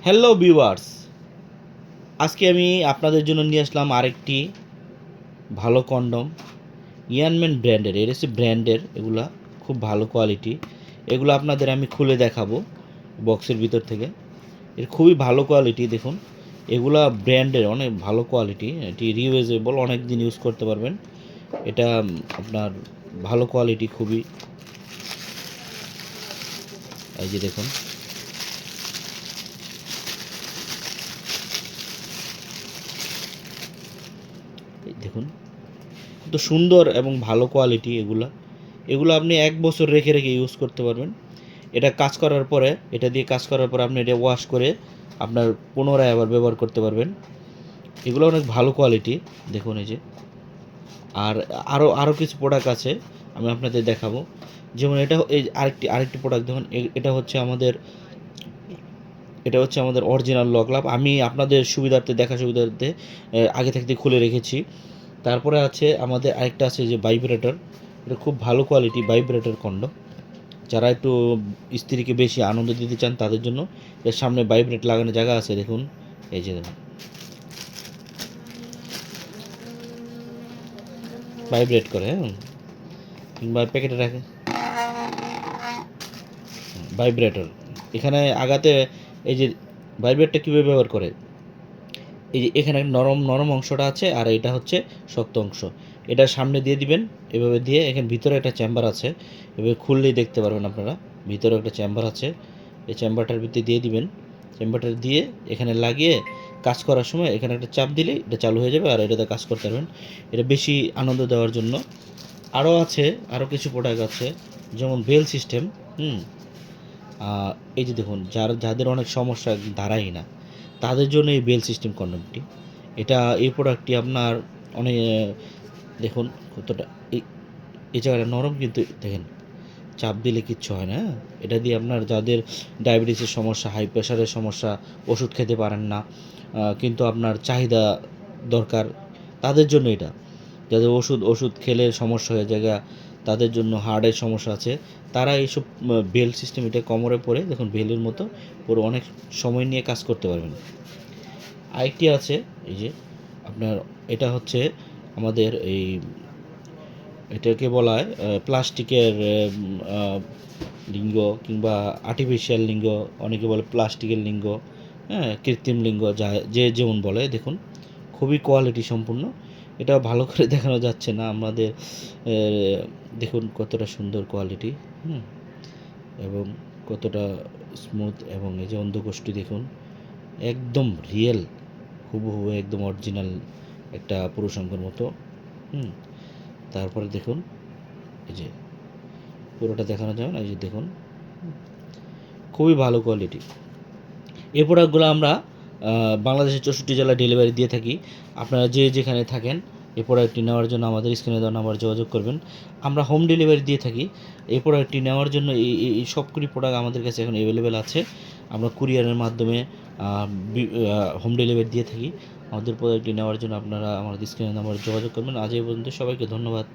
Hello viewers, আজকে আমি আপনাদের জন্য নিয়ে আসলাম আরেকটি ভালো কন্ডম। ইয়ানম্যান ব্র্যান্ডের, এর হচ্ছে ব্র্যান্ডের, এগুলা খুব ভালো কোয়ালিটি। এগুলো আপনাদের আমি খুলে দেখাবো বক্সের ভিতর থেকে। এর খুবই ভালো কোয়ালিটি, দেখুন এগুলা ব্র্যান্ডের অনেক ভালো কোয়ালিটি। এটি রিউজেবল, অনেক দিন ইউজ করতে পারবেন। এটা আপনার ভালো কোয়ালিটি খুবই। এই যে দেখুন, এই দেখুন কত সুন্দর এবং ভালো কোয়ালিটি। এগুলো আপনি 1 বছর রেখে রেখে ইউজ করতে পারবেন। এটা কাজ করার পরে, এটা দিয়ে কাজ করার পরে আপনি এটা ওয়াশ করে আপনার পুনরায় আবার ব্যবহার করতে পারবেন। এগুলো অনেক ভালো কোয়ালিটি, দেখুন এই যে। আর আরও কিছু প্রোডাক্ট আছে, আমি আপনাদের দেখাবো। যেমন এটা এই আরেকটি প্রোডাক্ট দেখুন, এটা হচ্ছে আমাদের অরিজিনাল লক লাভ। আমি আপনাদের সুবিধার্থে আগে থাকতে খুলে রেখেছি। তারপরে আছে আমাদের আরেকটা আছে যে ভাইব্রেটর। এটা খুব ভালো কোয়ালিটি ভাইব্রেটর কন্ডম। যারা একটু স্ত্রীকে বেশি আনন্দ দিতে চান তাদের জন্য এর সামনে ভাইব্রেট লাগানোর জায়গা আছে, দেখুন এই যে দেখুন ভাইব্রেট করে, হ্যাঁ, কিংবা প্যাকেটে রাখে ভাইব্রেটর। এখানে আগাতে এই যে ভাইব্রেটটা কীভাবে ব্যবহার করে, এই যে এখানে নরম নরম অংশটা আছে আর এটা হচ্ছে শক্ত অংশ। এটা সামনে দিয়ে দিবেন, এভাবে দিয়ে এখানে ভিতরে একটা চেম্বার আছে, এভাবে খুললেই দেখতে পারবেন আপনারা। ভিতরে একটা চেম্বার আছে, এই চেম্বারটার ভিতরে দিয়ে দিবেন। চেম্বারটা দিয়ে এখানে লাগিয়ে কাজ করার সময় এখানে একটা চাপ দিলেই এটা চালু হয়ে যাবে আর এটাতে কাজ করতে পারবেন। এটা বেশি আনন্দ দেওয়ার জন্য। আরও আছে, আরও কিছু প্রোডাক্ট আছে, যেমন বেল সিস্টেম। হুম এই যে দেখুন, যাদের অনেক সমস্যা দাঁড়ায় না, তাদের জন্য এই বেল সিস্টেম কন্ডমটি। এই প্রোডাক্টটি আপনার অনেক, দেখুন কতটা এই এই জায়গাটা নরম, কিন্তু দেখেন চাপ দিলে কিচ্ছু হয় না, হ্যাঁ? এটা দিয়ে আপনার যাদের ডায়াবেটিসের সমস্যা, হাই প্রেশারের সমস্যা, ওষুধ খেতে পারেন না, কিন্তু আপনার চাহিদা দরকার, তাদের জন্য এটা। যাদের ওষুধ খেলে সমস্যা হয়ে যায়, তাদের জন্য হার্টের সমস্যা আছে, তারা এইসব বেল্ট সিস্টেম এটা কোমরে পরে, দেখুন বেলের মতো পরে অনেক সময় নিয়ে কাজ করতে পারবেন। আরেকটি আছে, এই যে আপনার, এটা হচ্ছে আমাদের এটাকে বলা হয় প্লাস্টিকের লিঙ্গ কিংবা আর্টিফিশিয়াল লিঙ্গ, অনেকে বলে প্লাস্টিকের লিঙ্গ, হ্যাঁ, কৃত্রিম লিঙ্গ, যে যেমন বলে। দেখুন খুবই কোয়ালিটি সম্পূর্ণ। এটা ভালো করে দেখানো যাচ্ছে না আমাদের, দেখুন কতটা সুন্দর কোয়ালিটি, এবং কতটা স্মুথ, এবং এই যে অন্ধকোষ্ঠী দেখুন একদম রিয়েল, হুবহু একদম অরিজিনাল একটা পুরুষাঙ্গর মতো। হুম তারপরে দেখুন এই যে পুরোটা দেখানো যাবে না, এই যে দেখুন খুবই ভালো কোয়ালিটি। এই প্রোডাক্টগুলো আমরা বাংলাদেশের 64 জেলায় ডেলিভারি দিয়ে থাকি। আপনারা যেখানে থাকেন এই প্রোডাক্টটি নেওয়ার জন্য আমাদের স্ক্রিনে দেওয়া নাম্বার যোগাযোগ করবেন। আমরা হোম ডেলিভারি দিয়ে থাকি। এই প্রোডাক্টটি নেওয়ার জন্য এই সবগুলি প্রোডাক্ট আমাদের কাছে এখন অ্যাভেলেবেল আছে। আমরা কুরিয়ারের মাধ্যমে হোম ডেলিভারি দিয়ে থাকি। আমাদের প্রোডাক্টটি নেওয়ার জন্য আপনারা আমাদের স্ক্রিনে নাম্বার যোগাযোগ করবেন। আজ এই পর্যন্ত, সবাইকে ধন্যবাদ।